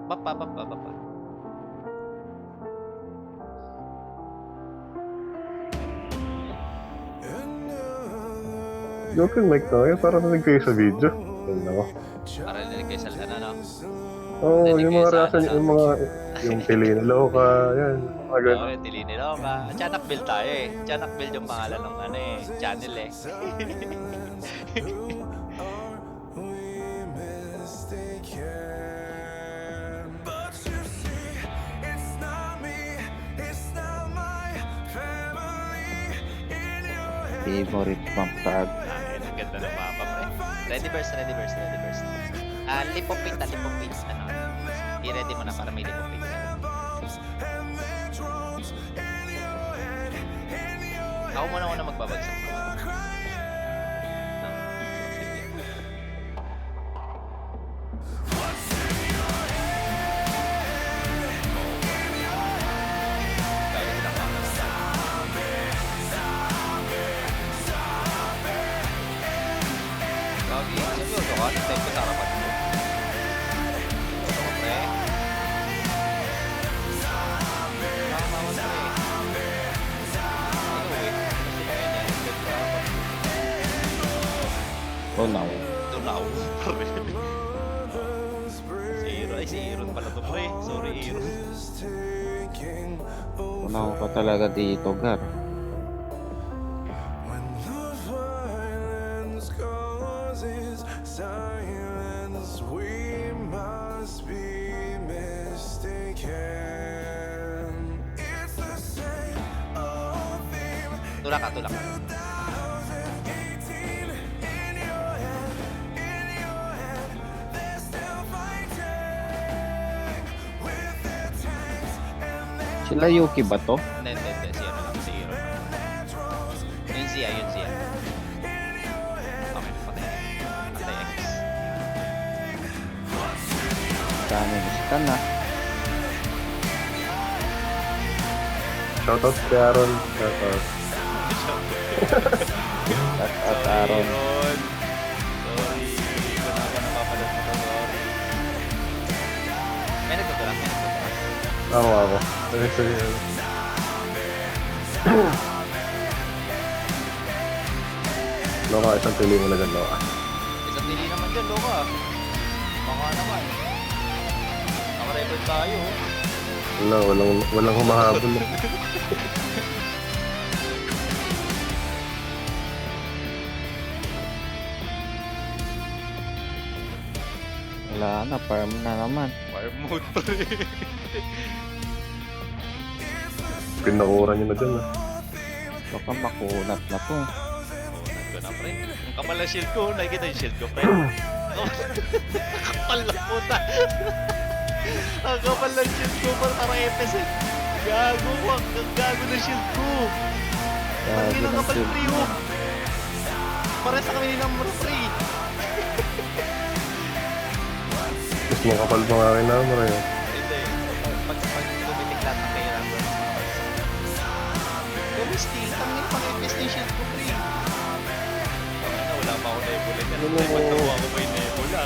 Bapa, bapa, bapa. Joke yung mic na kayo, para narinig kayo sa video. Ayun ako. Para narinig kayo sa ano. Oo, Narinig yung kayo mga sa reaction, ano, yung mga, yung Telenaloka, yan, mga Oo, gano'n. yung Tiliniloka. Chanakbil tayo eh. Chanakbil yung pangalan ng ano eh, channel eh. Favorite pang tag. Ang ganda ng mapa, pre. Ready burst, ready burst, ready burst. Lipopit. Ano? I-ready mo na para may lipopit ka. Ako muna magbabagsak. Kaya sila Lagi, seryoso ka? Nag-type ko sa harapan mo. Ito mo, pre. Nakakatawan, pre. Ano, wait. Kasi ngayon eh. Nag-type ko sa harapan mo. Oh no. Tunaw, pre. Si Aaron pala to, pre. Sorry, Aaron. Unaw ka talaga dito, Gar. Tulak ka. Sila Yuki ba to? Hindi. Si ano lang, si Aaron. Yun siya. Okay, patay X. Dami na stan na. Shoutout kay Aaron. Shoutout. At Aaron. Sorry. Hindi ko na ako napapalat mo. Sorry. May nagtutulak. Ako. Sige. Loka, isang pili mo na dyan, Loka. Isang pili naman dyan, Loka. Baka naman. Naka-record tayo. Walang humahabol. Wala na, farm na naman. Fire mode pa rin. Pinakuran nyo na dyan, Baka makunat na to. Ito na, pre. Ang kapal na shield ko. Nakikita yung shield ko, pre. Kapal na puta. Ang kapal na shield ko. Parang FS eh. Gago. Ang gago na shield ko. Ang Grabe ginang ng kapal shield pre, mo. oh. Parang sa kami nilang mura, pre. Mas mga kapal pa nga rin naman yun. Hindi. Pag tumitik lahat ng kaya lang. Pero still, tangin pang FS na yung shield ko, pre. Wala pa ako nebula. Kaya nung nakuha ko may nebula.